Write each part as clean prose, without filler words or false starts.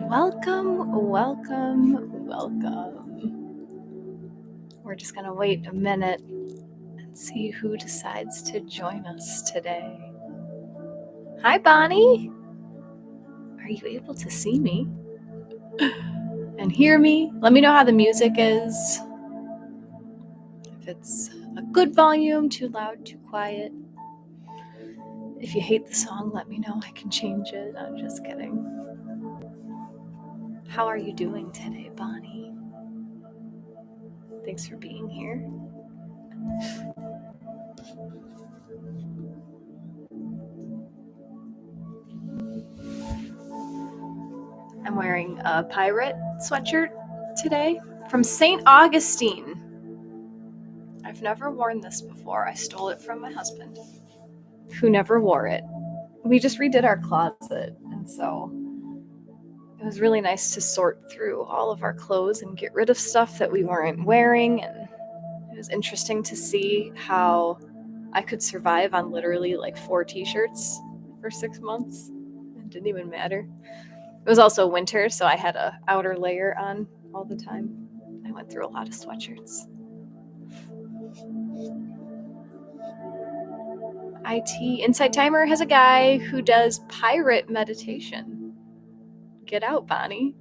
Welcome, welcome, welcome. We're just going to wait a minute and see who decides to join us today. Hi, Bonnie. Are you able to see me and hear me? Let me know how the music is. If it's a good volume, too loud, too quiet. If you hate the song, let me know. I can change it. I'm just kidding. How are you doing today, Bonnie? Thanks for being here. I'm wearing a pirate sweatshirt today from St. Augustine. I've never worn this before. I stole it from my husband, who never wore it. We just redid our closet, and so it was really nice to sort through all of our clothes and get rid of stuff that we weren't wearing. And it was interesting to see how I could survive on literally like 4 t-shirts for 6 months. It didn't even matter. It was also winter, so I had an outer layer on all the time. I went through a lot of sweatshirts. IT Insight Timer has a guy who does pirate meditation. Get out, Bonnie.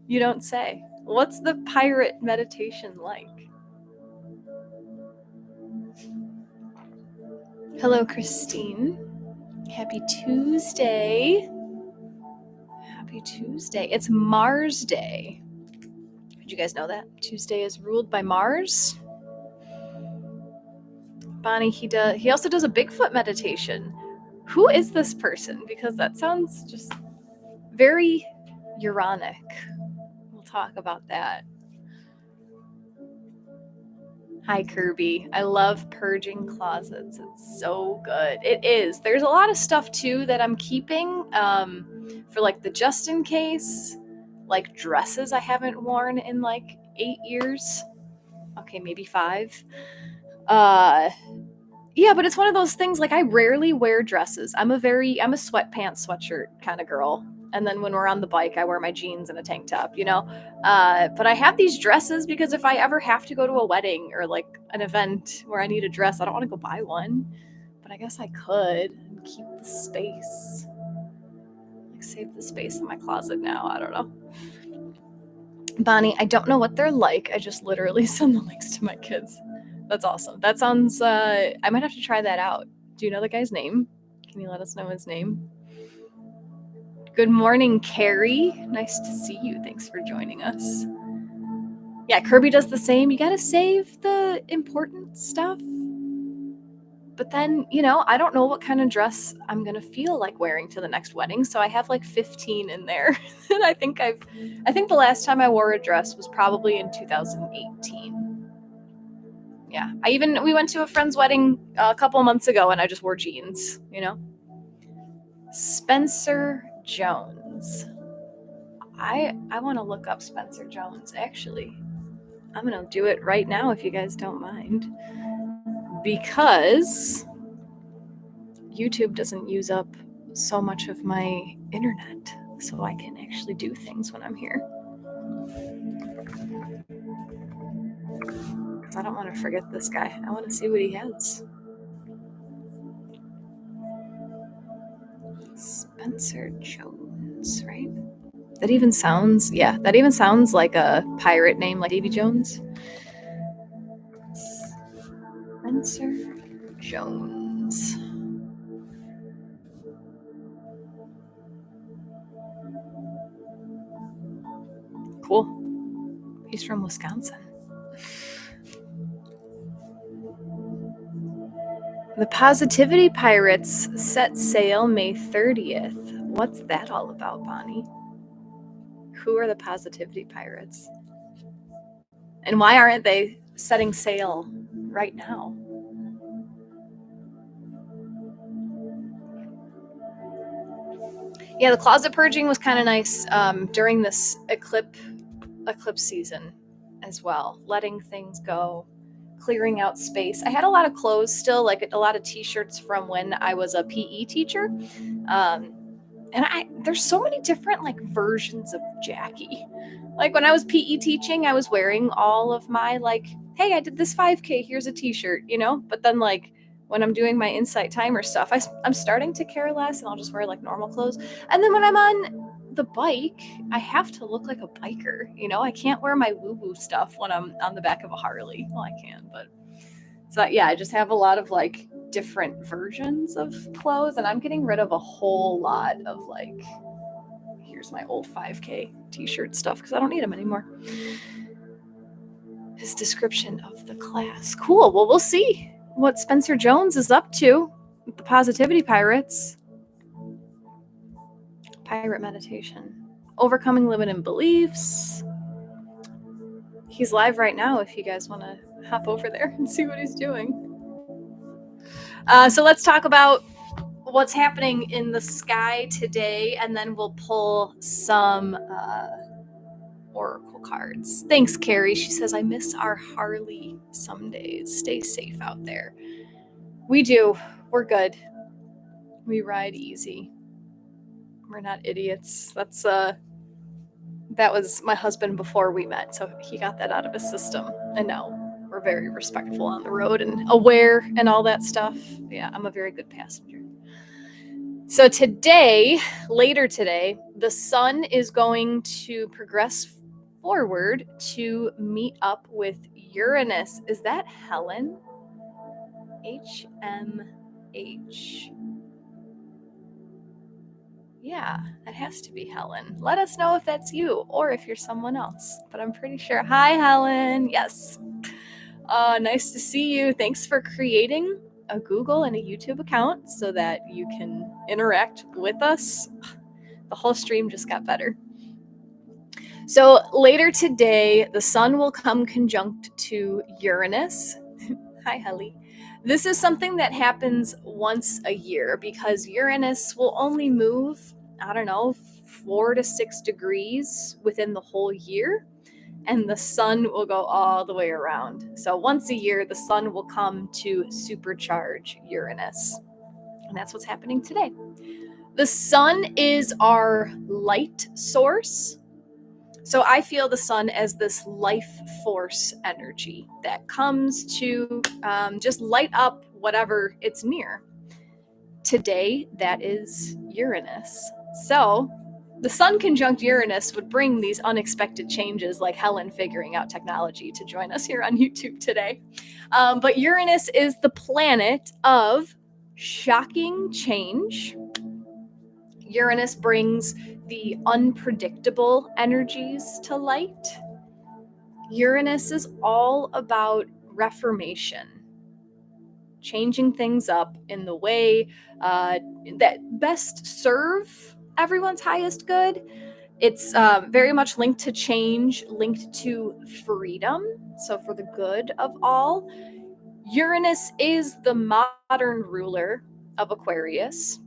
You don't say. What's the pirate meditation like? Hello, Christine. Happy Tuesday. Happy Tuesday. It's Mars Day. Did you guys know that? Tuesday is ruled by Mars. Bonnie, he also does a Bigfoot meditation. Who is this person? Because that sounds just very Uranic. We'll talk about that. Hi, Kirby. I love purging closets. It's so good. It is. There's a lot of stuff too that I'm keeping for like the just in case, like dresses I haven't worn in like 8 years. Okay, maybe 5. Yeah, but it's one of those things, like I rarely wear dresses. I'm a sweatpants, sweatshirt kind of girl. And then when we're on the bike, I wear my jeans and a tank top, you know? But I have these dresses because if I ever have to go to a wedding or like an event where I need a dress, I don't want to go buy one. But I guess I could and keep the space. Like save the space in my closet now. I don't know. Bonnie, I don't know what they're like. I just literally send the links to my kids. That's awesome. That sounds, I might have to try that out. Do you know the guy's name? Can you let us know his name? Good morning, Carrie. Nice to see you. Thanks for joining us. Yeah, Kirby does the same. You gotta save the important stuff. But then, you know, I don't know what kind of dress I'm gonna feel like wearing to the next wedding, so I have like 15 in there. And I think the last time I wore a dress was probably in 2018. Yeah, we went to a friend's wedding a couple months ago and I just wore jeans, you know. Spencer Jones. I want to look up Spencer Jones, actually. I'm going to do it right now if you guys don't mind. Because YouTube doesn't use up so much of my internet, so I can actually do things when I'm here. I don't want to forget this guy. I want to see what he has. Spencer Jones, right? That even sounds like a pirate name, like Davy Jones. Spencer Jones. Cool. He's from Wisconsin. The Positivity Pirates set sail May 30th. What's that all about, Bonnie? Who are the Positivity Pirates? And why aren't they setting sail right now? Yeah, the closet purging was kind of nice during this eclipse season as well. Letting things go, clearing out space. I had a lot of clothes still, like a lot of t-shirts from when I was a PE teacher. And there's so many different like versions of Jacqui. Like when I was PE teaching, I was wearing all of my like, hey, I did this 5K, here's a t-shirt, you know? But then like when I'm doing my insight timer stuff, I'm starting to care less and I'll just wear like normal clothes. And then when I'm on the bike, I have to look like a biker, you know? I can't wear my woo-woo stuff when I'm on the back of a Harley. Well, I can, but so yeah, I just have a lot of like different versions of clothes, and I'm getting rid of a whole lot of like, here's my old 5K t-shirt stuff because I don't need them anymore. His description of the class. Cool. Well, we'll see what Spencer Jones is up to with the Positivity Pirates. Pirate meditation. Overcoming limiting beliefs. He's live right now if you guys want to hop over there and see what he's doing. So let's talk about what's happening in the sky today, and then we'll pull some oracle cards. Thanks, Carrie. She says, I miss our Harley some days. Stay safe out there. We do. We're good. We ride easy. We're not idiots. That was my husband before we met, so he got that out of his system. And now we're very respectful on the road and aware and all that stuff. Yeah, I'm a very good passenger. So today, later today, the sun is going to progress forward to meet up with Uranus. Is that Helen? HMH. Yeah, it has to be Helen. Let us know if that's you or if you're someone else, but I'm pretty sure. Hi, Helen. Yes. Nice to see you. Thanks for creating a Google and a YouTube account so that you can interact with us. The whole stream just got better. So later today, the sun will come conjunct to Uranus. Hi, Helly. This is something that happens once a year because Uranus will only move, 4 to 6 degrees within the whole year, and the sun will go all the way around. So once a year, the sun will come to supercharge Uranus. And that's what's happening today. The sun is our light source. So I feel the sun as this life force energy that comes to just light up whatever it's near. Today, that is Uranus. So the sun conjunct Uranus would bring these unexpected changes, like Helen figuring out technology to join us here on YouTube today. But Uranus is the planet of shocking change. Uranus brings the unpredictable energies to light. Uranus is all about reformation, changing things up in the way that best serve everyone's highest good. It's very much linked to change, linked to freedom, so for the good of all. Uranus is the modern ruler of Aquarius.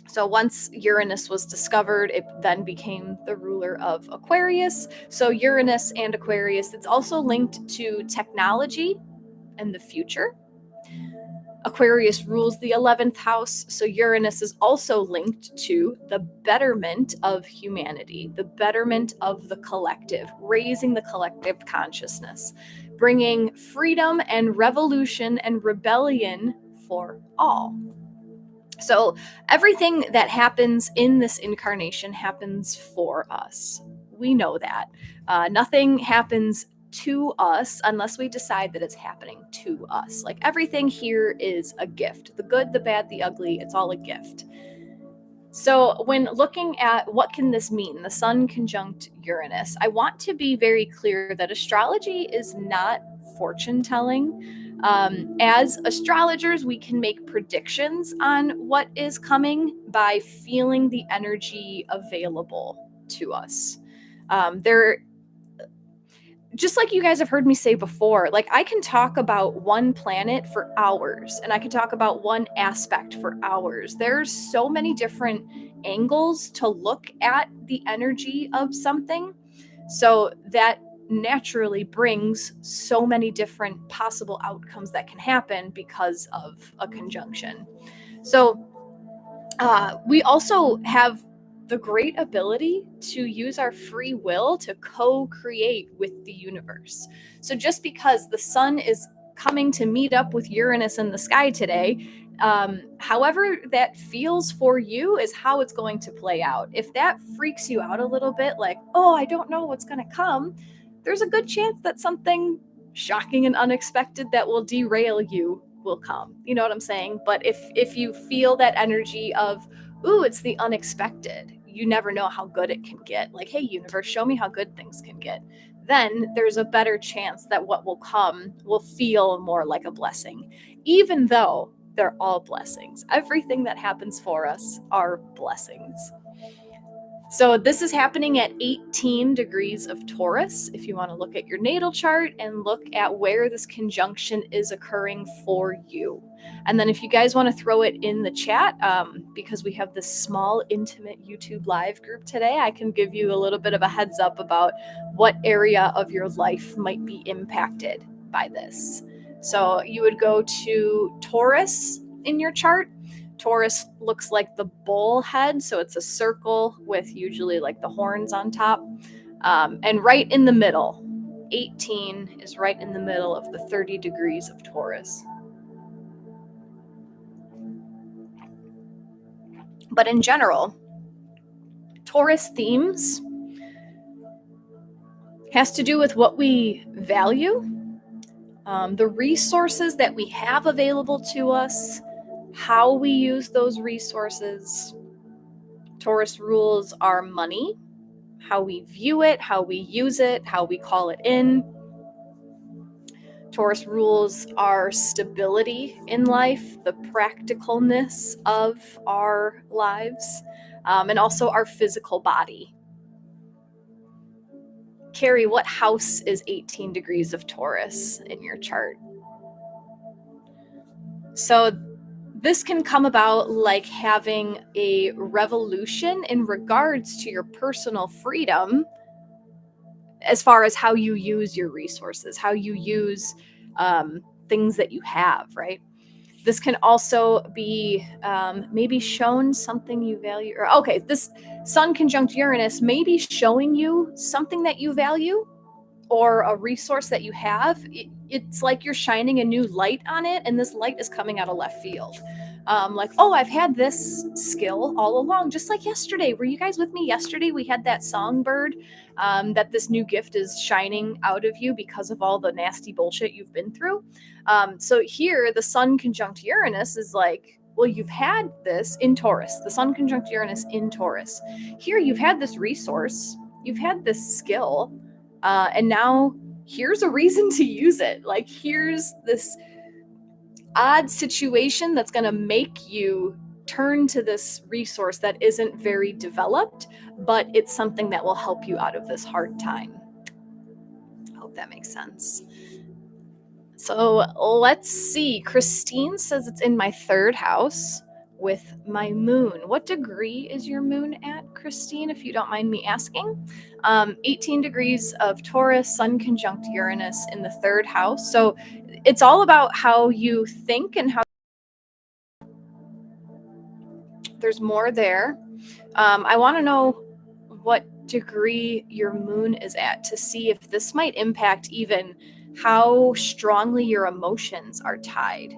So once Uranus was discovered, it then became the ruler of Aquarius. So Uranus and Aquarius, it's also linked to technology and the future. Aquarius rules the 11th house, so Uranus is also linked to the betterment of humanity, the betterment of the collective, raising the collective consciousness, bringing freedom and revolution and rebellion for all. So everything that happens in this incarnation happens for us. We know that. Nothing happens to us unless we decide that it's happening to us. Like everything here is a gift. The good, the bad, the ugly, it's all a gift. So when looking at what can this mean, the sun conjunct Uranus, I want to be very clear that astrology is not fortune telling. As astrologers, we can make predictions on what is coming by feeling the energy available to us. Just like you guys have heard me say before, like I can talk about one planet for hours and I can talk about one aspect for hours. There's so many different angles to look at the energy of something. So that naturally brings so many different possible outcomes that can happen because of a conjunction. So We also have the great ability to use our free will to co-create with the universe. So just because the sun is coming to meet up with Uranus in the sky today, however that feels for you is how it's going to play out. If that freaks you out a little bit, like, oh, I don't know what's going to come, there's a good chance that something shocking and unexpected that will derail you will come. You know what I'm saying? But if you feel that energy of, ooh, it's the unexpected, you never know how good it can get. Like, hey, universe, show me how good things can get. Then there's a better chance that what will come will feel more like a blessing, even though they're all blessings. Everything that happens for us are blessings. So this is happening at 18 degrees of Taurus. If you want to look at your natal chart and look at where this conjunction is occurring for you. And then if you guys want to throw it in the chat, because we have this small, intimate YouTube live group today, I can give you a little bit of a heads up about what area of your life might be impacted by this. So you would go to Taurus in your chart. Taurus looks like the bull head, so it's a circle with usually like the horns on top. And right in the middle, 18 is right in the middle of the 30 degrees of Taurus. But in general, Taurus themes has to do with what we value, the resources that we have available to us, how we use those resources. Taurus rules our money, how we view it, how we use it, how we call it in. Taurus rules our stability in life, the practicalness of our lives, and also our physical body. Carrie, what house is 18 degrees of Taurus in your chart? So this can come about like having a revolution in regards to your personal freedom as far as how you use your resources, how you use things that you have, right? This can also be maybe shown something you value. Or okay, this Sun conjunct Uranus may be showing you something that you value or a resource that you have. It's like you're shining a new light on it, and this light is coming out of left field. Like, oh, I've had this skill all along, just like yesterday. Were you guys with me yesterday? We had that songbird that this new gift is shining out of you because of all the nasty bullshit you've been through. So here, the Sun conjunct Uranus is like, well, you've had this in Taurus, the Sun conjunct Uranus in Taurus. Here, you've had this resource, you've had this skill, and now here's a reason to use it. Like, here's this odd situation that's going to make you turn to this resource that isn't very developed, but it's something that will help you out of this hard time. I hope that makes sense. So let's see. Christine says it's in my third house with my moon. What degree is your moon at, Christine, if you don't mind me asking? 18 degrees of Taurus, Sun conjunct Uranus in the third house. So it's all about how you think and how there's more there. I want to know what degree your moon is at to see if this might impact even how strongly your emotions are tied.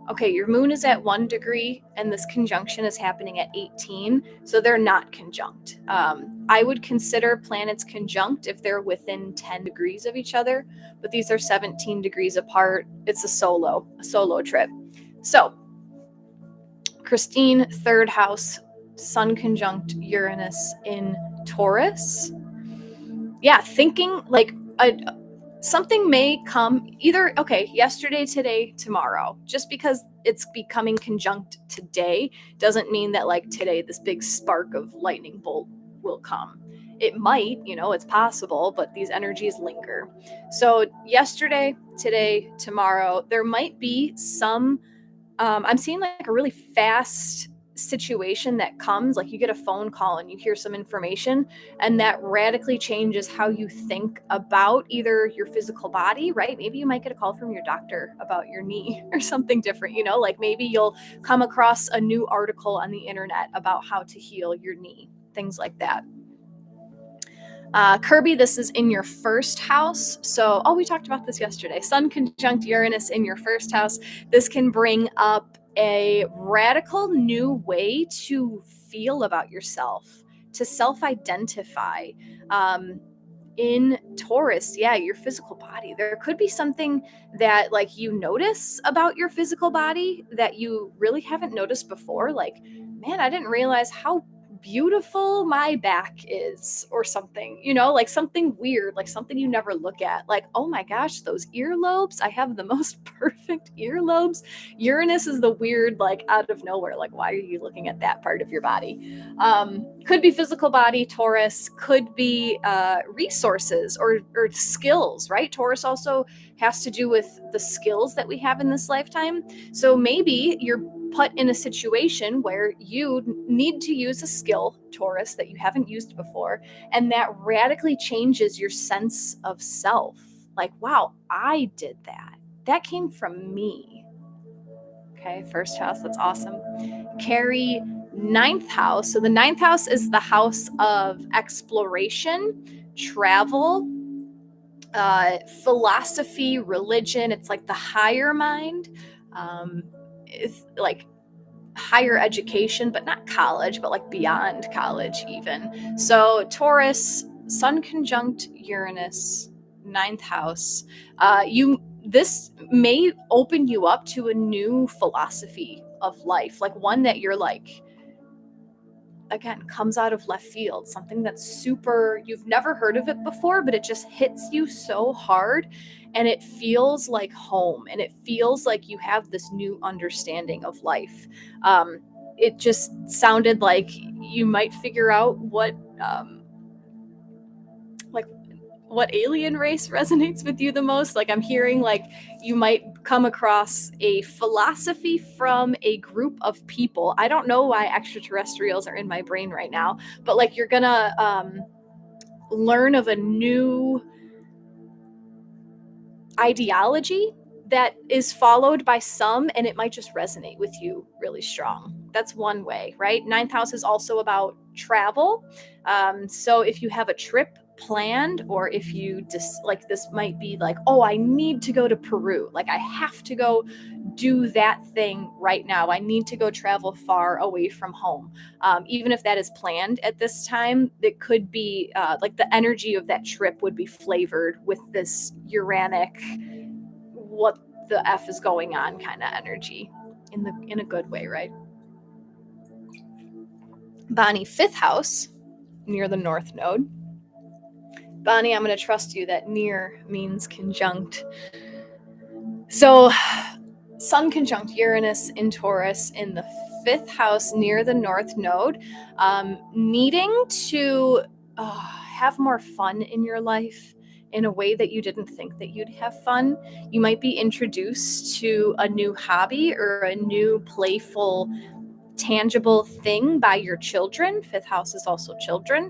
Okay, your moon is at 1 degree and this conjunction is happening at 18, so they're not conjunct. I would consider planets conjunct if they're within 10 degrees of each other, but these are 17 degrees apart. It's a solo trip. So, Christine, third house, Sun conjunct Uranus in Taurus. Yeah, thinking like something may come either, okay, yesterday, today, tomorrow. Just because it's becoming conjunct today doesn't mean that like today this big spark of lightning bolt will come. It might, it's possible, but these energies linger. So yesterday, today, tomorrow, there might be some I'm seeing like a really fast situation that comes, like you get a phone call and you hear some information, and that radically changes how you think about either your physical body, right? Maybe you might get a call from your doctor about your knee or something different, you know, like maybe you'll come across a new article on the internet about how to heal your knee, things like that. Kirby, this is in your first house. So, we talked about this yesterday. Sun conjunct Uranus in your first house. This can bring up a radical new way to feel about yourself, to self-identify. In Taurus, your physical body. There could be something that like you notice about your physical body that you really haven't noticed before. Like, man, I didn't realize how beautiful my back is, or something, you know, like something weird, like something you never look at, like, oh my gosh, those earlobes, I have the most perfect earlobes. Uranus is the weird, like out of nowhere, like why are you looking at that part of your body? Could be physical body. Taurus could be resources or skills, right? Taurus also has to do with the skills that we have in this lifetime. So maybe you're put in a situation where you need to use a skill, Taurus, that you haven't used before, and that radically changes your sense of self. Like, wow, I did that. That came from me. Okay, first house, that's awesome. Carry, ninth house. So the ninth house is the house of exploration, travel, philosophy, religion. It's like the higher mind. It's like higher education, but not college, but like beyond college even. So Taurus, Sun conjunct Uranus, ninth house. This may open you up to a new philosophy of life, like one that you're like, again, comes out of left field, something that's super, you've never heard of it before, but it just hits you so hard, and it feels like home, and it feels like you have this new understanding of life. It just sounded like you might figure out what alien race resonates with you the most. Like I'm hearing like you might come across a philosophy from a group of people. I don't know why extraterrestrials are in my brain right now, but like you're gonna learn of a new ideology that is followed by some, and it might just resonate with you really strong. That's one way, right? Ninth house is also about travel. So if you have a trip planned, or if you just like, this might be like, oh, I need to go to Peru. Like I have to go do that thing right now. I need to go travel far away from home. Even if that is planned at this time, it could be like the energy of that trip would be flavored with this Uranic, what the F is going on kind of energy in a good way, right? Bonnie, fifth house, near the north node. Bonnie, I'm going to trust you that near means conjunct. So Sun conjunct Uranus in Taurus in the fifth house near the north node, needing to have more fun in your life in a way that you didn't think that you'd have fun. You might be introduced to a new hobby or a new playful, tangible thing by your children. Fifth house is also children.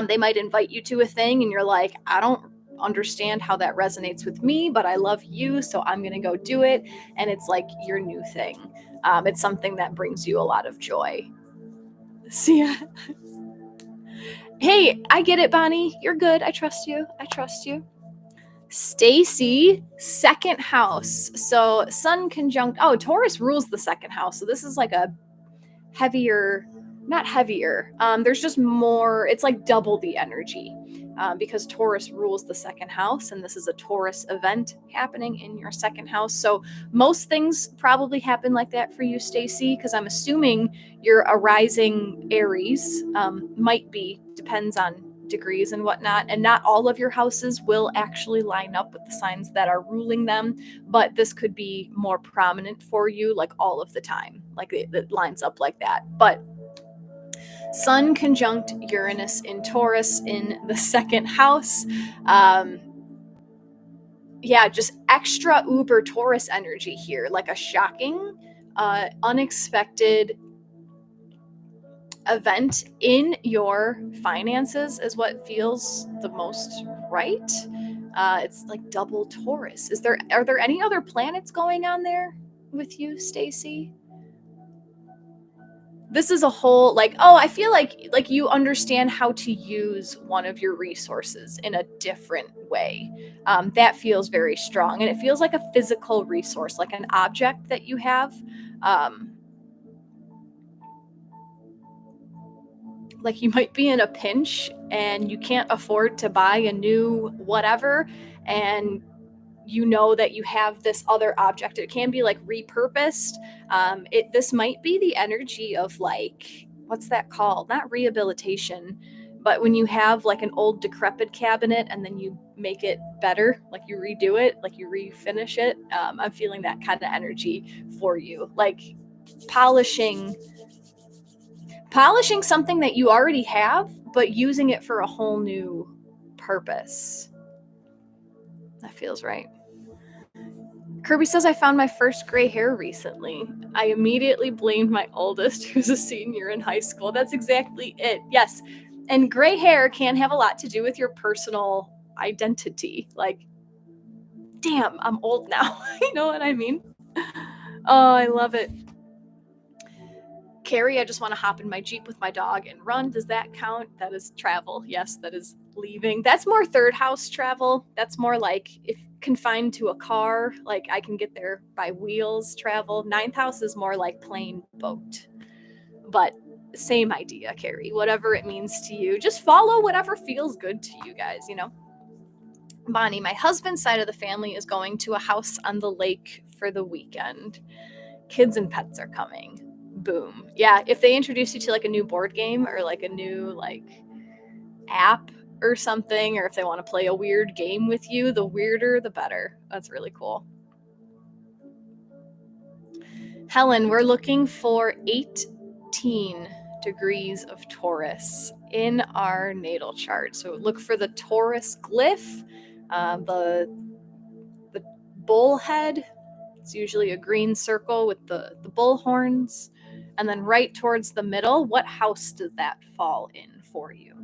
They might invite you to a thing and you're like, I don't understand how that resonates with me, but I love you, so I'm going to go do it. And it's like your new thing. It's something that brings you a lot of joy. See ya. Hey, I get it, Bonnie. You're good. I trust you. Stacy, second house. So Sun conjunct, Taurus rules the second house. So this is like a heavier, not heavier. There's just more, it's like double the energy because Taurus rules the second house, and this is a Taurus event happening in your second house. So most things probably happen like that for you, Stacy, because I'm assuming you're a rising Aries, might be, depends on degrees and whatnot, and not all of your houses will actually line up with the signs that are ruling them, but this could be more prominent for you like all of the time, like it lines up like that. But Sun conjunct Uranus in Taurus in the second house, just extra uber Taurus energy here, like a shocking, unexpected event in your finances is what feels the most right. It's like double Taurus. Are there any other planets going on there with you, Stacy? This is a whole I feel like you understand how to use one of your resources in a different way. That feels very strong, and it feels like a physical resource, like an object that you have. Like you might be in a pinch and you can't afford to buy a new whatever, and you know that you have this other object. It can be like repurposed. This might be the energy of like, what's that called? Not rehabilitation, but when you have like an old decrepit cabinet and then you make it better, like you redo it, like you refinish it. I'm feeling that kind of energy for you, like polishing something that you already have, but using it for a whole new purpose. That feels right. Kirby says, I found my first gray hair recently. I immediately blamed my oldest, who's a senior in high school. That's exactly it. Yes. And gray hair can have a lot to do with your personal identity. Like, damn, I'm old now. You know what I mean? Oh, I love it. Carrie, I just want to hop in my Jeep with my dog and run. Does that count? That is travel. Yes, that is leaving. That's more third house travel. That's more like if confined to a car, like I can get there by wheels travel. Ninth house is more like plane, boat. But same idea, Carrie. Whatever it means to you, just follow whatever feels good to you guys, you know? Bonnie, my husband's side of the family is going to a house on the lake for the weekend. Kids and pets are coming. Boom. Yeah, if they introduce you to like a new board game or like a new like app or something, or if they want to play a weird game with you, the weirder the better. That's really cool. Helen, we're looking for 18 degrees of Taurus in our natal chart. So look for the Taurus glyph, the bull head. It's usually a green circle with the bull horns. And then right towards the middle, what house does that fall in for you?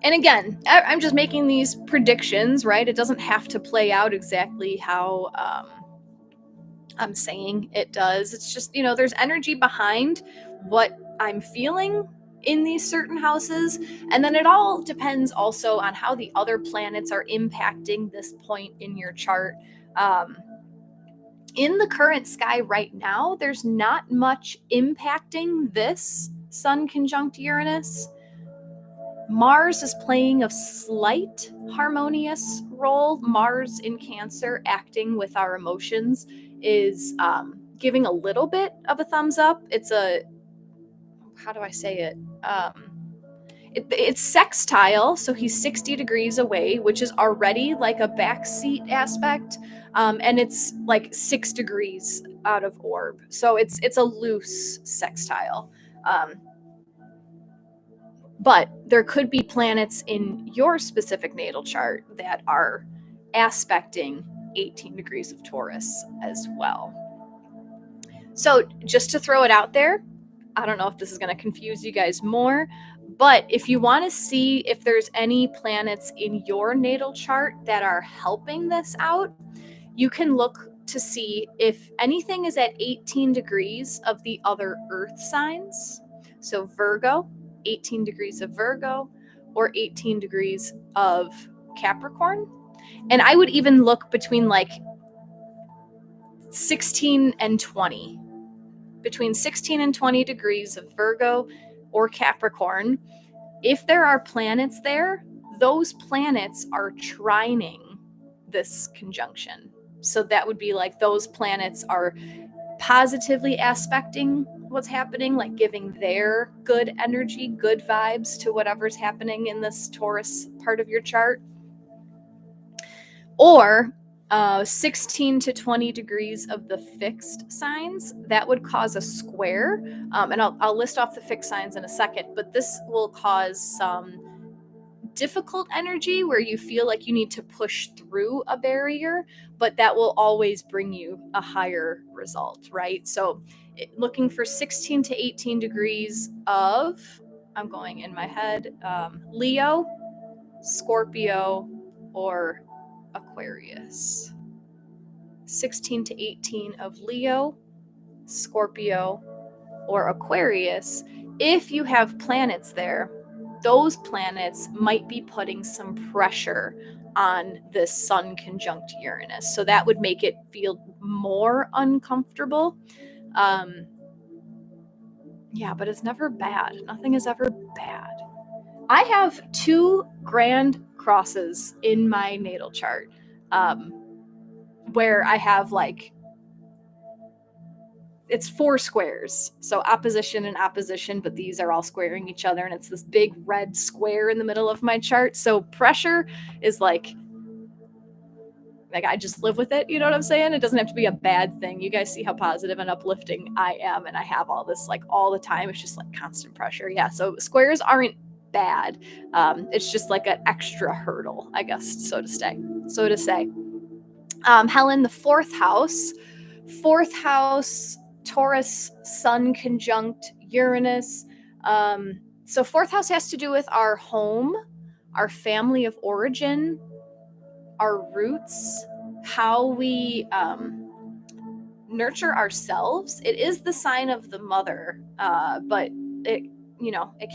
And again, I'm just making these predictions, right? It doesn't have to play out exactly how I'm saying it does. It's just, you know, there's energy behind what I'm feeling in these certain houses. And then it all depends also on how the other planets are impacting this point in your chart. In the current sky right now, there's not much impacting this Sun conjunct Uranus. Mars is playing a slight harmonious role. Mars in Cancer, acting with our emotions, is giving a little bit of a thumbs up. It's a, how do I say it? It's sextile, so he's 60 degrees away, which is already like a backseat aspect. And it's like 6 degrees out of orb. So it's a loose sextile. But there could be planets in your specific natal chart that are aspecting 18 degrees of Taurus as well. So just to throw it out there, I don't know if this is going to confuse you guys more, but if you want to see if there's any planets in your natal chart that are helping this out, you can look to see if anything is at 18 degrees of the other earth signs. So Virgo, 18 degrees of Virgo, or 18 degrees of Capricorn. And I would even look between like 16 and 20. Between 16 and 20 degrees of Virgo or Capricorn. If there are planets there, those planets are trining this conjunction. So that would be like those planets are positively aspecting what's happening, like giving their good energy, good vibes to whatever's happening in this Taurus part of your chart. Or 16 to 20 degrees of the fixed signs, that would cause a square. And I'll list off the fixed signs in a second, but this will cause some difficult energy where you feel like you need to push through a barrier, but that will always bring you a higher result, right? So looking for 16 to 18 degrees of, I'm going in my head, Leo, Scorpio, or Aquarius. 16 to 18 of Leo, Scorpio, or Aquarius. If you have planets there, those planets might be putting some pressure on this Sun conjunct Uranus. So that would make it feel more uncomfortable. Yeah, but it's never bad. Nothing is ever bad. I have 2 grand crosses in my natal chart, where I have like, it's 4 squares. So opposition and opposition, but these are all squaring each other. And it's this big red square in the middle of my chart. So pressure is like I just live with it. You know what I'm saying? It doesn't have to be a bad thing. You guys see how positive and uplifting I am. And I have all this like all the time. It's just like constant pressure. Yeah. So squares aren't bad. It's just like an extra hurdle, I guess, so to say. Helen, the 4th house, Taurus, Sun conjunct Uranus. So 4th house has to do with our home, our family of origin, our roots, how we nurture ourselves. It is the sign of the mother, but it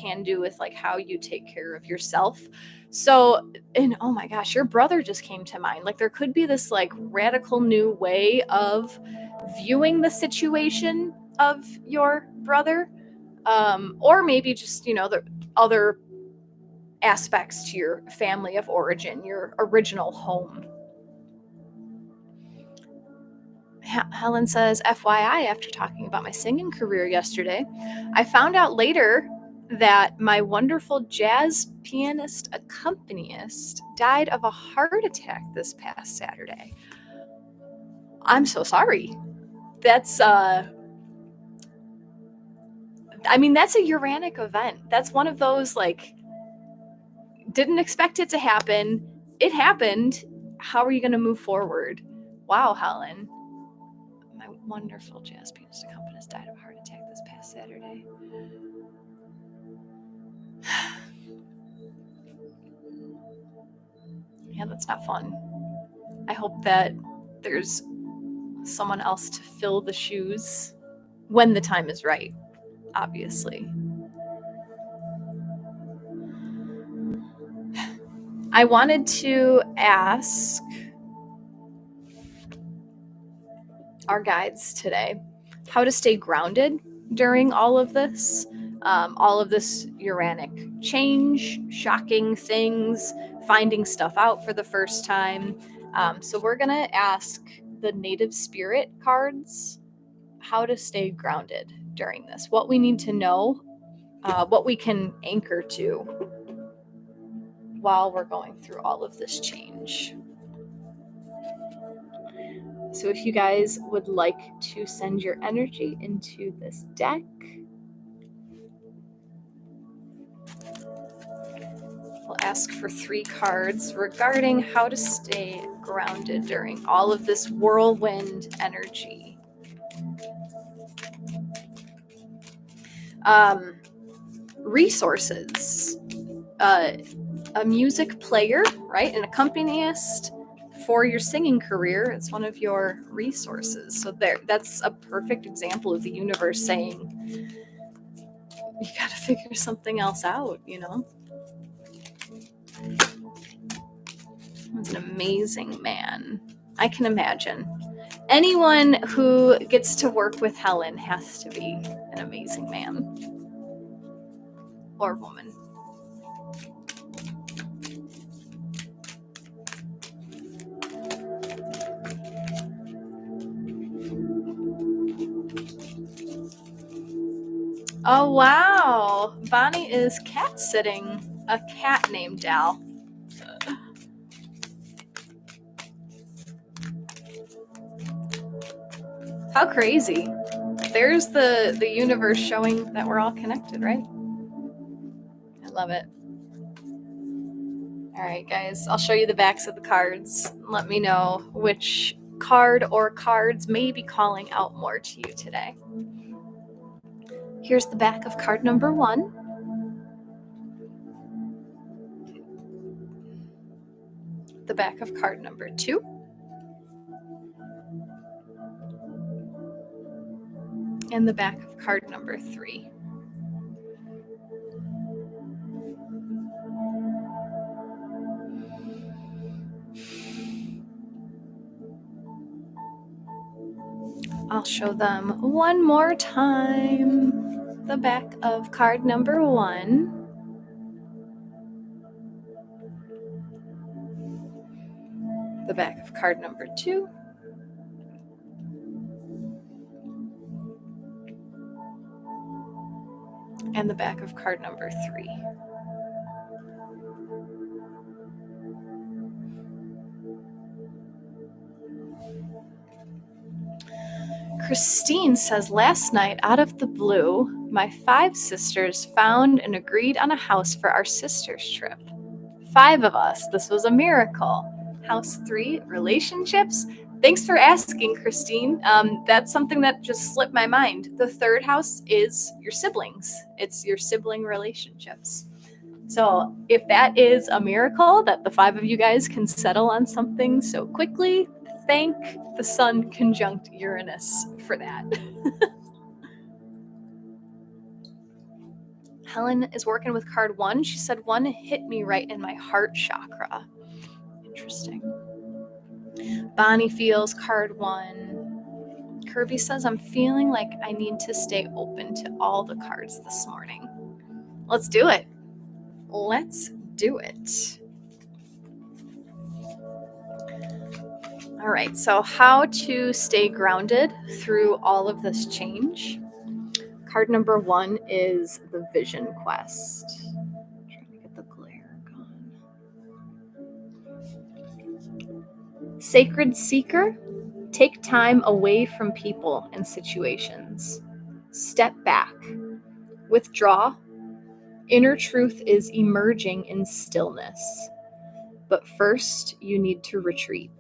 can do with like how you take care of yourself. So, and oh my gosh, your brother just came to mind. Like there could be this like radical new way of viewing the situation of your brother, or maybe just the other aspects to your family of origin, your original home. Helen says, FYI, after talking about my singing career yesterday, I found out later that my wonderful jazz pianist accompanist died of a heart attack this past Saturday. I'm so sorry. That's that's a Uranic event. That's one of those like, didn't expect it to happen. It happened. How are you going to move forward? Wow, Helen. My wonderful jazz pianist accompanist died of a heart attack this past Saturday. Yeah, that's not fun. I hope that there's someone else to fill the shoes when the time is right, obviously. I wanted to ask our guides today how to stay grounded during all of this Uranic change, shocking things, finding stuff out for the first time. So we're going to ask the native spirit cards how to stay grounded during this, what we need to know, what we can anchor to while we're going through all of this change. So if you guys would like to send your energy into this deck, we'll ask for 3 cards regarding how to stay grounded during all of this whirlwind energy. Resources. A music player, right? An accompanist for your singing career. It's one of your resources. So that's a perfect example of the universe saying, you got to figure something else out, He's an amazing man. I can imagine. Anyone who gets to work with Helen has to be an amazing man or woman. Oh, wow. Bonnie is cat sitting a cat named Dal. How crazy. There's the universe showing that we're all connected, right? I love it. All right, guys, I'll show you the backs of the cards. Let me know which card or cards may be calling out more to you today. Here's the back of card number 1. The back of card number 2. And the back of card number 3. I'll show them one more time. The back of card number 1. The back of card number 2. And the back of card number 3. Christine says, last night, out of the blue, my 5 sisters found and agreed on a house for our sisters' trip. 5 of us. This was a miracle. House 3, relationships. Thanks for asking, Christine. That's something that just slipped my mind. The 3rd house is your siblings. It's your sibling relationships. So if that is a miracle that the 5 of you guys can settle on something so quickly, thank the Sun conjunct Uranus for that. Helen is working with card 1. She said 1 hit me right in my heart chakra. Interesting. Bonnie feels card 1. Kirby says, I'm feeling like I need to stay open to all the cards this morning. Let's do it. Let's do it. All right, so how to stay grounded through all of this change. Card number 1 is the Vision Quest. I'm trying to get the glare gone. Sacred Seeker, take time away from people and situations. Step back. Withdraw. Inner truth is emerging in stillness. But first, you need to retreat.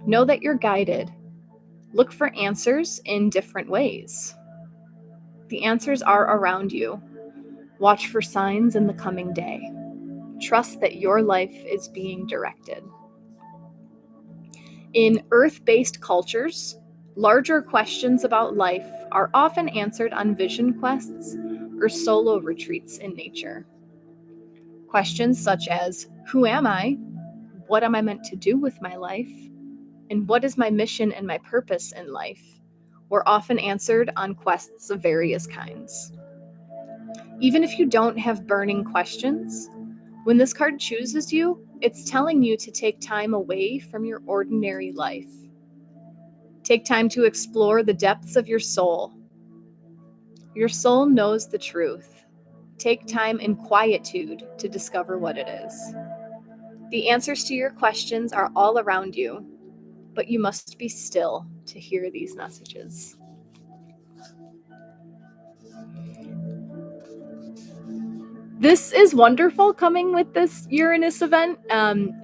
Know that you're guided. Look for answers in different ways. The answers are around you. Watch for signs in the coming day. Trust that your life is being directed. In earth-based cultures, larger questions about life are often answered on vision quests or solo retreats in nature. Questions such as, who am I? What am I meant to do with my life? And what is my mission and my purpose in life? Were often answered on quests of various kinds. Even if you don't have burning questions, when this card chooses you, it's telling you to take time away from your ordinary life. Take time to explore the depths of your soul. Your soul knows the truth. Take time in quietude to discover what it is. The answers to your questions are all around you, but you must be still to hear these messages. This is wonderful coming with this Uranus event.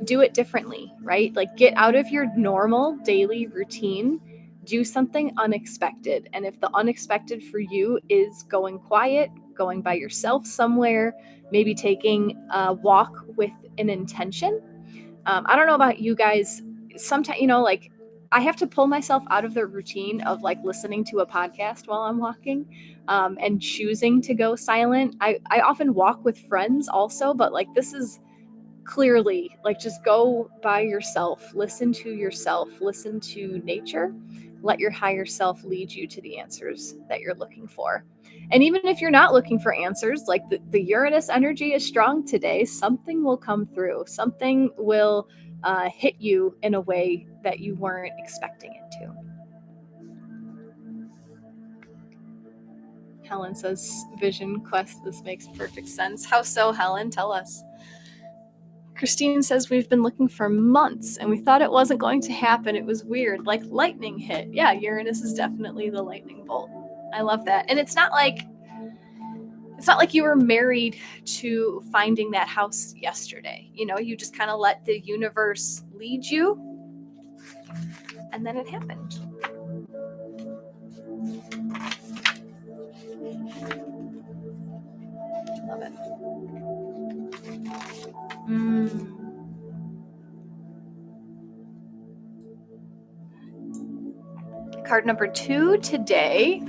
Do it differently, right? Like get out of your normal daily routine, do something unexpected. And if the unexpected for you is going quiet, going by yourself somewhere, maybe taking a walk with an intention. I don't know about you guys. Sometimes, like I have to pull myself out of the routine of like listening to a podcast while I'm walking and choosing to go silent. I often walk with friends also, but like this is clearly like just go by yourself, listen to nature, let your higher self lead you to the answers that you're looking for. And even if you're not looking for answers, like the Uranus energy is strong today, something will come through, something will hit you in a way that you weren't expecting it to. Helen says, Vision Quest, this makes perfect sense. How so, Helen? Tell us. Christine says, we've been looking for months and we thought it wasn't going to happen. It was weird, like lightning hit. Yeah, Uranus is definitely the lightning bolt. I love that. And it's not like you were married to finding that house yesterday. You just kind of let the universe lead you, and then it happened. Card number 2 today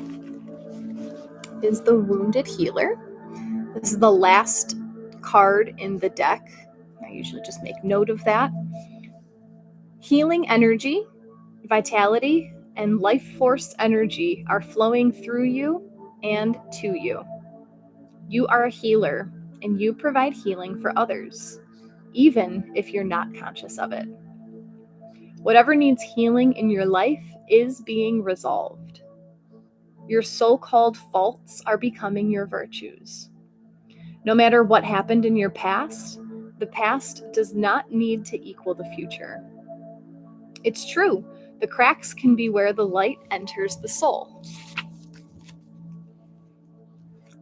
is the Wounded Healer. This is the last card in the deck. I usually just make note of that. Healing energy, vitality, and life force energy are flowing through you and to you. You are a healer, and you provide healing for others, even if you're not conscious of it. Whatever needs healing in your life is being resolved. Your so-called faults are becoming your virtues. No matter what happened in your past, the past does not need to equal the future. It's true, the cracks can be where the light enters the soul.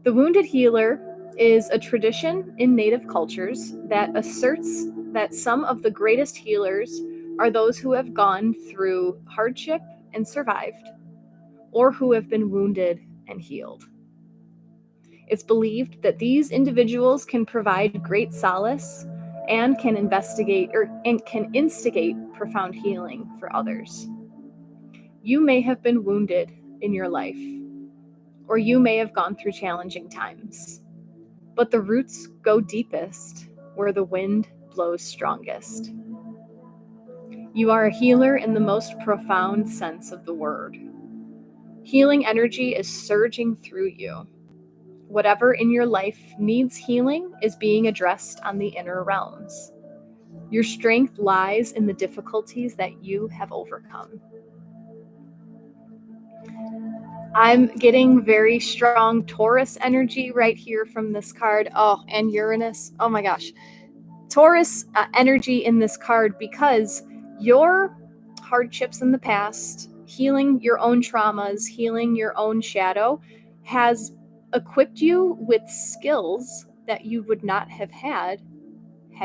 The Wounded Healer is a tradition in Native cultures that asserts that some of the greatest healers are those who have gone through hardship and survived, or who have been wounded and healed. It's believed that these individuals can provide great solace and can instigate profound healing for others. You may have been wounded in your life, or you may have gone through challenging times, but the roots go deepest where the wind blows strongest. You are a healer in the most profound sense of the word. Healing energy is surging through you. Whatever in your life needs healing is being addressed on the inner realms. Your strength lies in the difficulties that you have overcome. I'm getting very strong Taurus energy right here from this card. Oh, and Uranus. Oh my gosh. Taurus energy in this card, because your hardships in the past, healing your own traumas, healing your own shadow, has equipped you with skills that you would not have had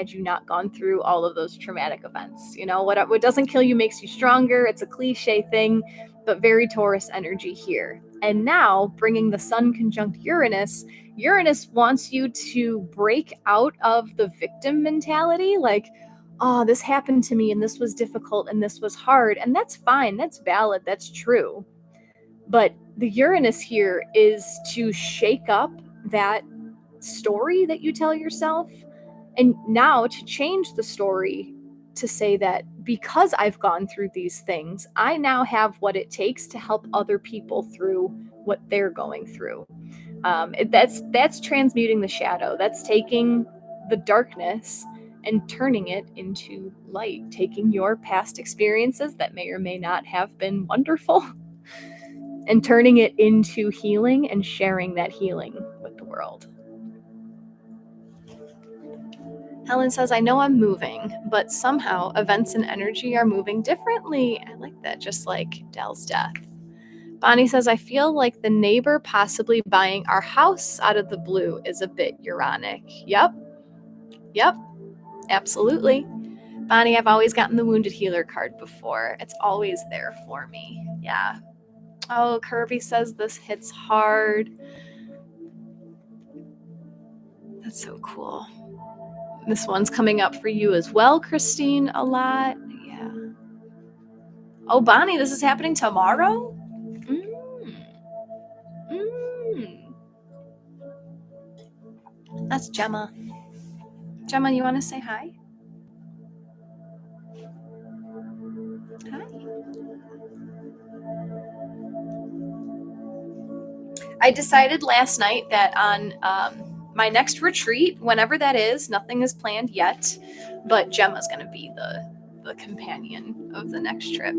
you not gone through all of those traumatic events. You know, what doesn't kill you makes you stronger. It's a cliche thing, but very Taurus energy here. And now, bringing the Sun conjunct Uranus, Uranus wants you to break out of the victim mentality, like, oh, this happened to me and this was difficult and this was hard. And that's fine. That's valid. That's true. But the Uranus here is to shake up that story that you tell yourself, and now to change the story to say that because I've gone through these things, I now have what it takes to help other people through what they're going through. That's transmuting the shadow. That's taking the darkness and turning it into light, taking your past experiences that may or may not have been wonderful and turning it into healing and sharing that healing with the world. Helen says, I know I'm moving, but somehow events and energy are moving differently. I like that, just like Dell's death. Bonnie says, I feel like the neighbor possibly buying our house out of the blue is a bit Uranic. Yep, absolutely. Bonnie, I've always gotten the Wounded Healer card before. It's always there for me. Yeah. Oh, Kirby says this hits hard. That's so cool. This one's coming up for you as well, Christine, a lot. Yeah. Oh, Bonnie, this is happening tomorrow? That's Gemma. Gemma, you want to say hi? Hi. I decided last night that on my next retreat, whenever that is, nothing is planned yet, but Gemma's going to be the companion of the next trip.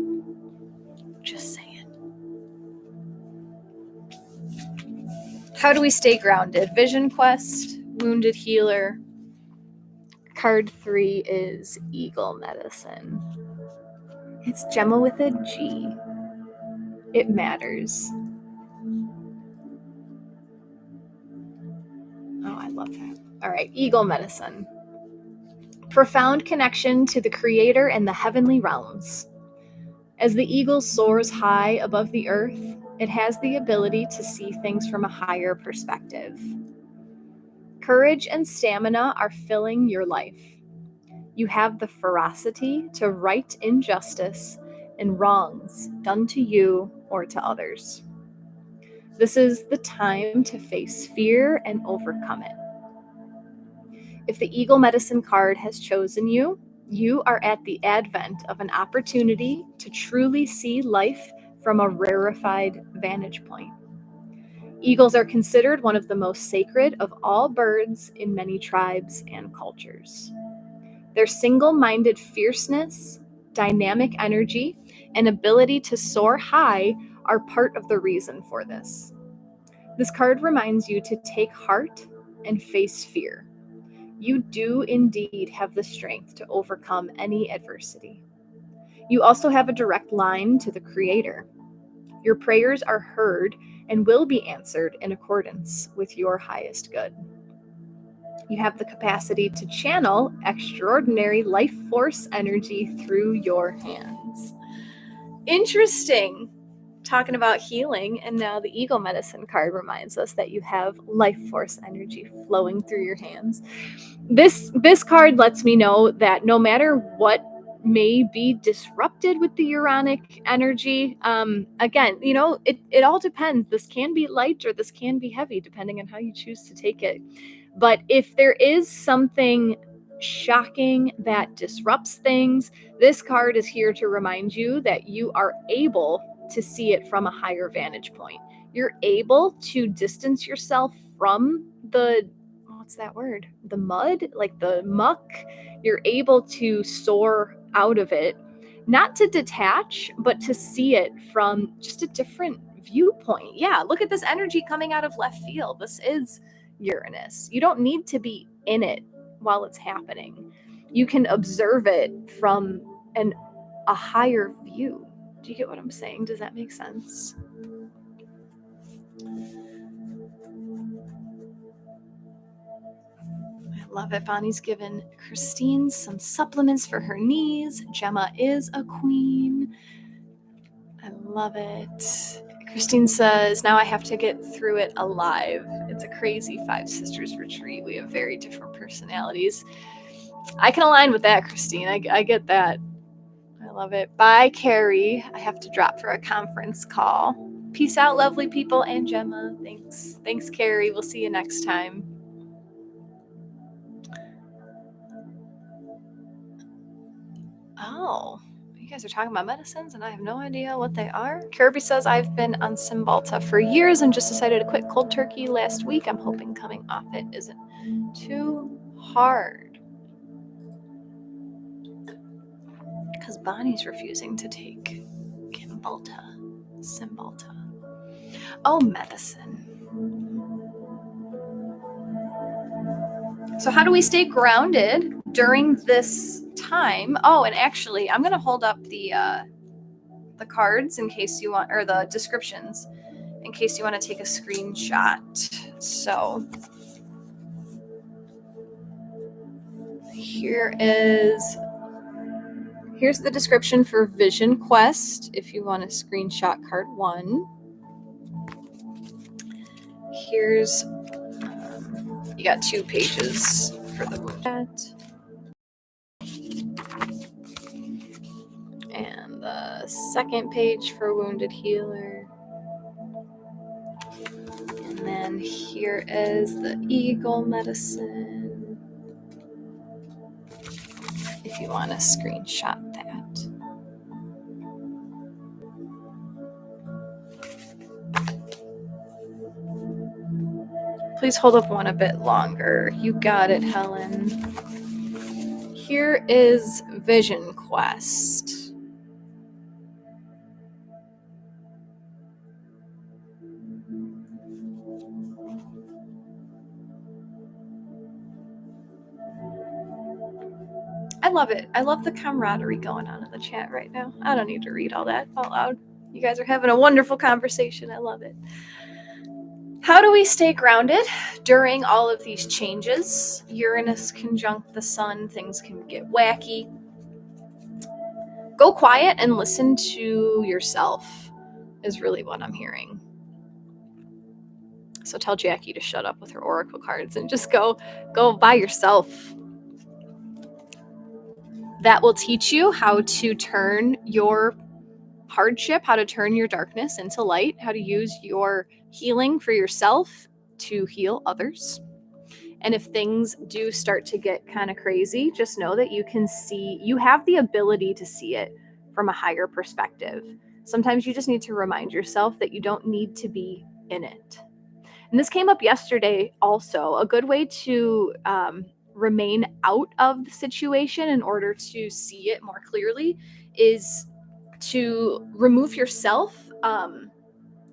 Just saying. How do we stay grounded? Vision Quest, Wounded Healer. Card 3 is Eagle Medicine. It's Gemma with a G. It matters. Oh, I love that. All right, Eagle Medicine. Profound connection to the Creator and the heavenly realms. As the eagle soars high above the earth, it has the ability to see things from a higher perspective. Courage and stamina are filling your life. You have the ferocity to right injustice and wrongs done to you or to others. This is the time to face fear and overcome it. If the Eagle Medicine card has chosen you, you are at the advent of an opportunity to truly see life from a rarefied vantage point. Eagles are considered one of the most sacred of all birds in many tribes and cultures. Their single-minded fierceness, dynamic energy, and ability to soar high are part of the reason for this. This card reminds you to take heart and face fear. You do indeed have the strength to overcome any adversity. You also have a direct line to the Creator. Your prayers are heard and will be answered in accordance with your highest good. You have the capacity to channel extraordinary life force energy through your hands. Interesting. Talking about healing, and now the Eagle Medicine card reminds us that you have life force energy flowing through your hands. This card lets me know that no matter what may be disrupted with the Uranic energy, again, it all depends. This can be light or this can be heavy, depending on how you choose to take it. But if there is something shocking that disrupts things, this card is here to remind you that you are able to see it from a higher vantage point. You're able to distance yourself from the mud, like the muck. You're able to soar out of it, not to detach, but to see it from just a different viewpoint. Yeah, look at this energy coming out of left field. This is Uranus. You don't need to be in it while it's happening. You can observe it from a higher view. Do you get what I'm saying? Does that make sense? I love it. Bonnie's given Christine some supplements for her knees. Gemma is a queen. I love it. Christine says, now I have to get through it alive. It's a crazy Five Sisters retreat. We have very different personalities. I can align with that, Christine. I get that. I love it. Bye, Carrie. I have to drop for a conference call. Peace out, lovely people, and Gemma. Thanks. Thanks, Carrie. We'll see you next time. Oh, you guys are talking about medicines and I have no idea what they are. Kirby says, I've been on Cymbalta for years and just decided to quit cold turkey last week. I'm hoping coming off it isn't too hard. Because Bonnie's refusing to take Cymbalta. Oh, medicine. So how do we stay grounded during this time? Oh, and actually, I'm going to hold up the cards in case you want, or the descriptions, in case you want to take a screenshot. So here's the description for Vision Quest if you want to screenshot card 1. Here's you got 2 pages for the chat. And the second page for Wounded Healer. And then here is the Eagle Medicine. If you want to screenshot that. Please hold up one a bit longer. You got it, Helen. Here is Vision Quest. I love it. I love the camaraderie going on in the chat right now. I don't need to read all that out loud. You guys are having a wonderful conversation. I love it. How do we stay grounded during all of these changes? Uranus conjunct the sun, things can get wacky. Go quiet and listen to yourself is really what I'm hearing. So tell Jacqui to shut up with her oracle cards and just go by yourself. That will teach you how to turn your hardship, how to turn your darkness into light, how to use your healing for yourself to heal others. And if things do start to get kind of crazy, just know that you have the ability to see it from a higher perspective. Sometimes you just need to remind yourself that you don't need to be in it. And this came up yesterday also. A good way to remain out of the situation in order to see it more clearly is to remove yourself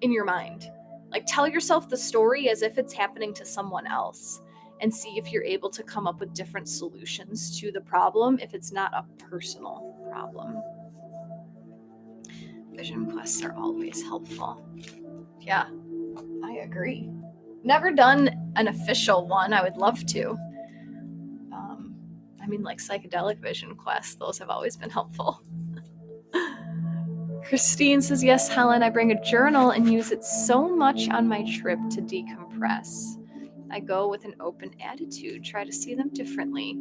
in your mind. Like, tell yourself the story as if it's happening to someone else, and see if you're able to come up with different solutions to the problem if it's not a personal problem. Vision quests are always helpful. Yeah, I agree. Never done an official one. I would love to. I mean, like psychedelic vision quests, those have always been helpful. Christine says, yes, Helen, I bring a journal and use it so much on my trip to decompress. I go with an open attitude, try to see them differently.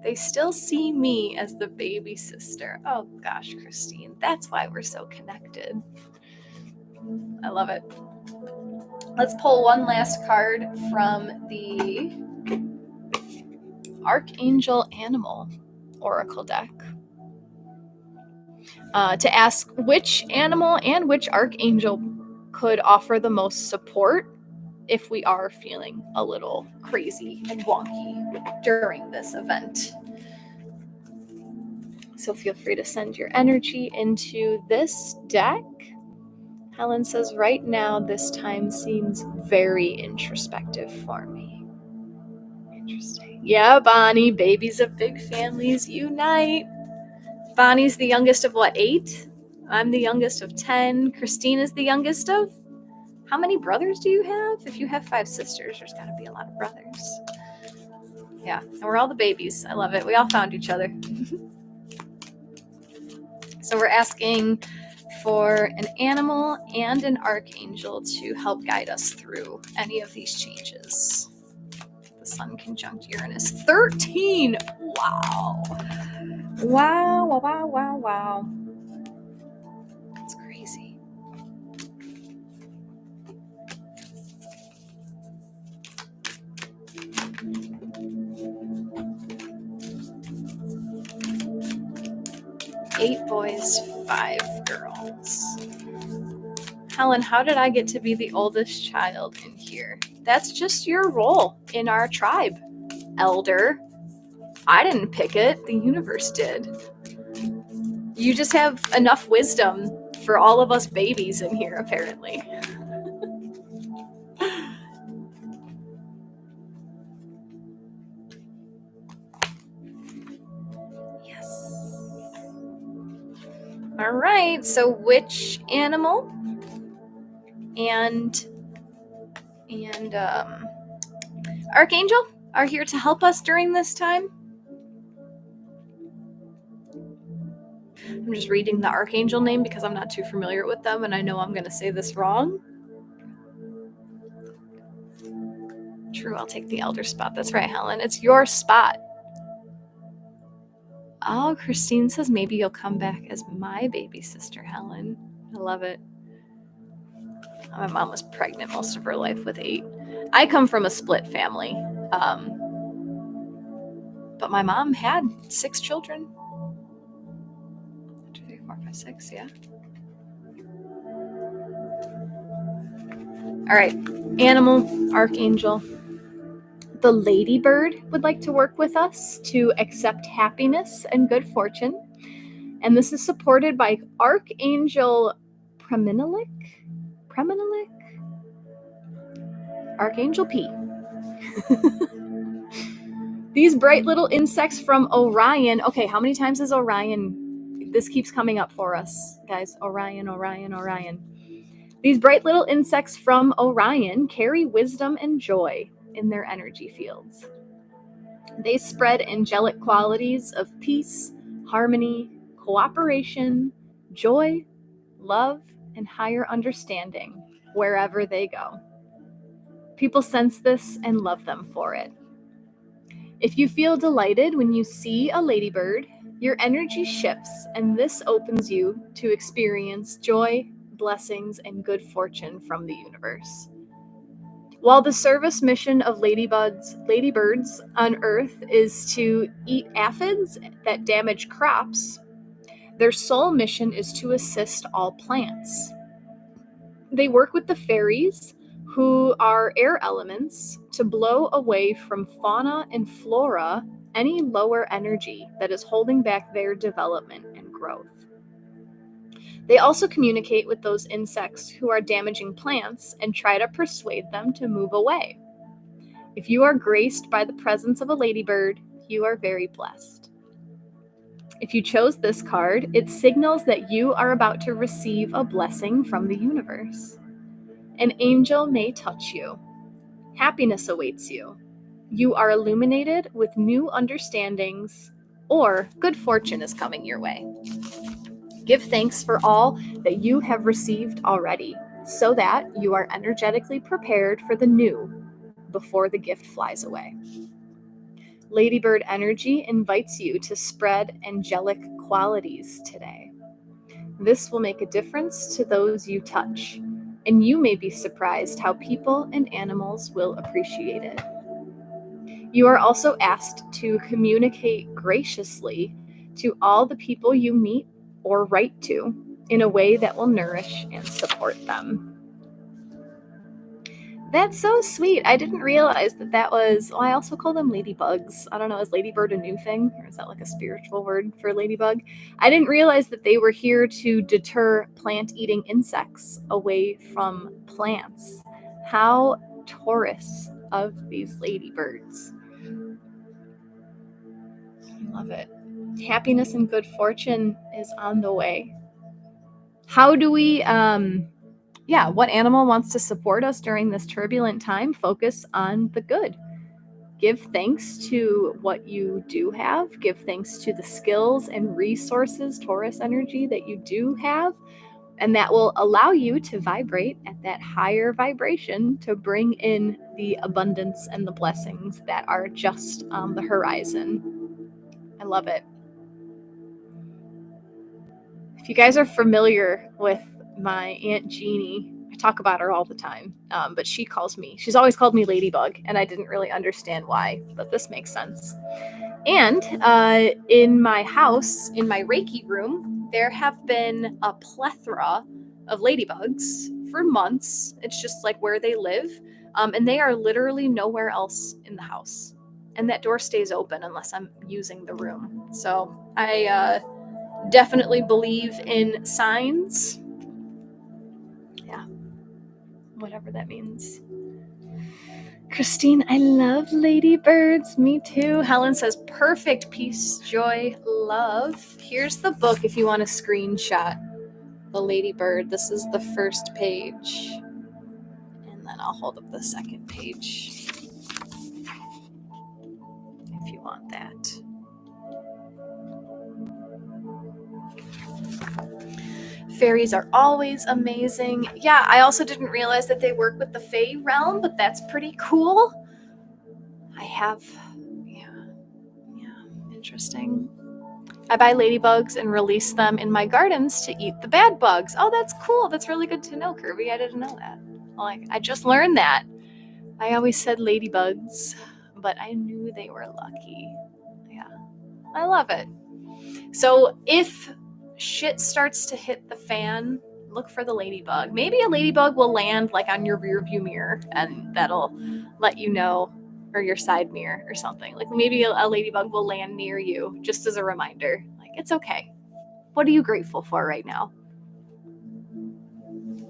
They still see me as the baby sister. Oh gosh, Christine, that's why we're so connected. I love it. Let's pull one last card from the Archangel Animal Oracle deck to ask which animal and which archangel could offer the most support if we are feeling a little crazy and wonky during this event. So feel free to send your energy into this deck. Helen says, right now, this time seems very introspective for me. Interesting. Yeah, Bonnie, babies of big families unite. Bonnie's the youngest of what, 8? I'm the youngest of 10. Christine is the youngest of? How many brothers do you have? If you have 5 sisters, there's got to be a lot of brothers. Yeah, and we're all the babies. I love it. We all found each other. So we're asking for an animal and an archangel to help guide us through any of these changes. The Sun conjunct Uranus. 13! Wow. Wow, wow, wow, wow, wow. That's crazy. Eight boys, 5 girls. Helen, how did I get to be the oldest child in here? That's just your role in our tribe, elder. I didn't pick it, the universe did. You just have enough wisdom for all of us babies in here, apparently. Yes. All right, so which animal and archangel are here to help us during this time? I'm just reading the archangel name because I'm not too familiar with them and I know I'm going to say this wrong. True, I'll take the elder spot. That's right, Helen. It's your spot. Oh, Christine says maybe you'll come back as my baby sister, Helen. I love it. My mom was pregnant most of her life with 8. I come from a split family. But my mom had 6 children. 1, 2, 3, 4, 5, 6, yeah. All right, animal, archangel. The ladybird would like to work with us to accept happiness and good fortune. And this is supported by Archangel Preminelik. Archangel P. These bright little insects from Orion. Okay, how many times is Orion? This keeps coming up for us, guys. Orion. These bright little insects from Orion carry wisdom and joy in their energy fields. They spread angelic qualities of peace, harmony, cooperation, joy, love, and higher understanding wherever they go. People sense this and love them for it. If you feel delighted when you see a ladybird, Your energy shifts, and this opens you to experience joy, blessings, and good fortune from the universe. While the service mission of ladybirds on Earth is to eat aphids that damage crops, their sole mission is to assist all plants. They work with the fairies, who are air elements, to blow away from fauna and flora any lower energy that is holding back their development and growth. They also communicate with those insects who are damaging plants and try to persuade them to move away. If you are graced by the presence of a ladybird, you are very blessed. If you chose this card, it signals that you are about to receive a blessing from the universe. An angel may touch you. Happiness awaits you. You are illuminated with new understandings, or good fortune is coming your way. Give thanks for all that you have received already, so that you are energetically prepared for the new before the gift flies away. Ladybird energy invites you to spread angelic qualities today. This will make a difference to those you touch, and you may be surprised how people and animals will appreciate it. You are also asked to communicate graciously to all the people you meet or write to in a way that will nourish and support them. That's so sweet. I didn't realize that was, I also call them ladybugs. I don't know, is ladybird a new thing? Or is that like a spiritual word for ladybug? I didn't realize that they were here to deter plant-eating insects away from plants. How Taurus of these ladybirds. I love it. Happiness and good fortune is on the way. How do we, what animal wants to support us during this turbulent time? Focus on the good. Give thanks to what you do have. Give thanks to the skills and resources, Taurus energy, that you do have. And that will allow you to vibrate at that higher vibration to bring in the abundance and the blessings that are just on the horizon. I love it. If you guys are familiar with my Aunt Jeannie, I talk about her all the time, but she's always called me Ladybug, and I didn't really understand why, but this makes sense. And in my house, in my Reiki room, there have been a plethora of ladybugs for months. It's just like where they live, and they are literally nowhere else in the house. And that door stays open unless I'm using the room. So I definitely believe in signs. Yeah, whatever that means. Christine, I love ladybirds. Me too. Helen says, perfect, peace, joy, love. Here's the book if you want to screenshot the ladybird. This is the first page. And then I'll hold up the second page if you want that. Fairies are always amazing. Yeah, I also didn't realize that they work with the Fae realm, but that's pretty cool. Interesting. I buy ladybugs and release them in my gardens to eat the bad bugs. Oh, that's cool. That's really good to know, Kirby. I didn't know that. I just learned that. I always said ladybugs, but I knew they were lucky. Yeah, I love it. So if shit starts to hit the fan, look for the ladybug. Maybe a ladybug will land like on your rear view mirror, and that'll let you know, or your side mirror or something. Like maybe a ladybug will land near you just as a reminder. Like, it's okay. What are you grateful for right now?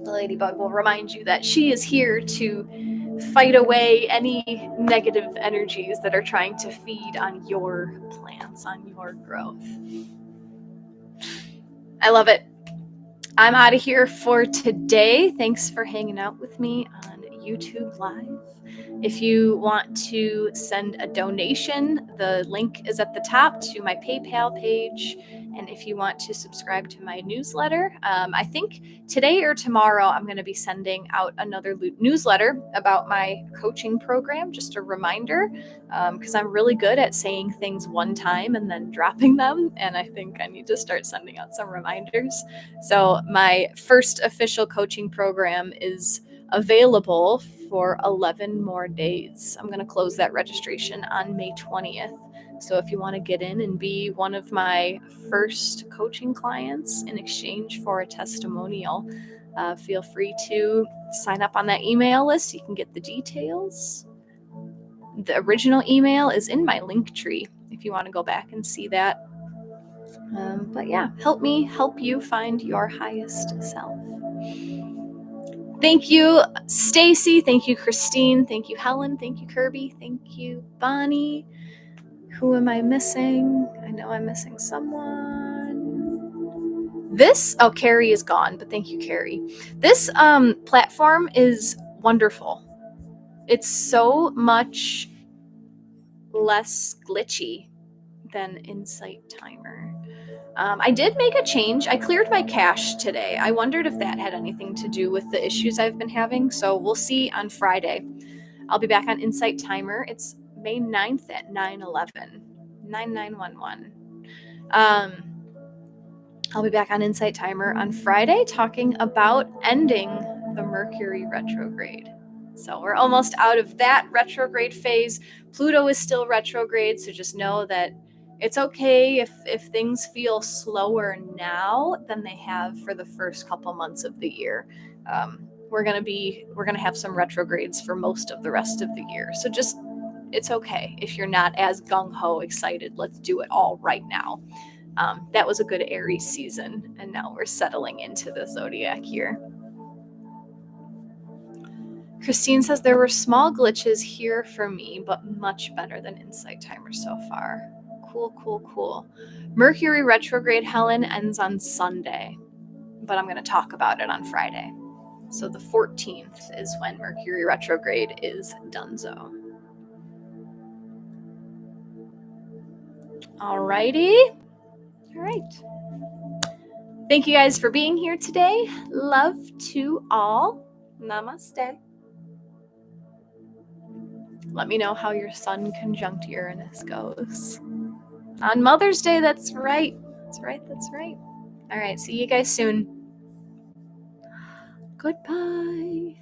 The ladybug will remind you that she is here to fight away any negative energies that are trying to feed on your plants, on your growth. I love it. I'm out of here for today. Thanks for hanging out with me on YouTube Live. If you want to send a donation, the link is at the top to my PayPal page. And if you want to subscribe to my newsletter, I think today or tomorrow I'm going to be sending out another newsletter about my coaching program, just a reminder, because I'm really good at saying things one time and then dropping them. And I think I need to start sending out some reminders. So my first official coaching program is available for 11 more days. I'm going to close that registration on May 20th. So if you want to get in and be one of my first coaching clients in exchange for a testimonial, feel free to sign up on that email list. You can get the details. The original email is in my link tree if you want to go back and see that. But yeah, help me help you find your highest self. Thank you, Stacy. Thank you, Christine. Thank you, Helen. Thank you, Kirby. Thank you, Bonnie. Who am I missing? I know I'm missing someone. Carrie is gone, but thank you, Carrie. This platform is wonderful. It's so much less glitchy than Insight Timer. I did make a change. I cleared my cache today. I wondered if that had anything to do with the issues I've been having. So we'll see on Friday. I'll be back on Insight Timer. It's May 9th at 9:11. 9911. I'll be back on Insight Timer on Friday talking about ending the Mercury retrograde. So we're almost out of that retrograde phase. Pluto is still retrograde, so just know that it's okay if things feel slower now than they have for the first couple months of the year. We're gonna have some retrogrades for most of the rest of the year. So just, it's okay if you're not as gung-ho excited. Let's do it all right now. That was a good Aries season, and now we're settling into the zodiac year. Christine says there were small glitches here for me, but much better than Insight Timer so far. Cool. Mercury retrograde, Helen, ends on Sunday, but I'm going to talk about it on Friday. So the 14th is when Mercury retrograde is donezo. Alrighty. All right. Thank you guys for being here today. Love to all. Namaste. Let me know how your Sun conjunct Uranus goes. On Mother's Day, that's right. That's right. All right, see you guys soon. Goodbye.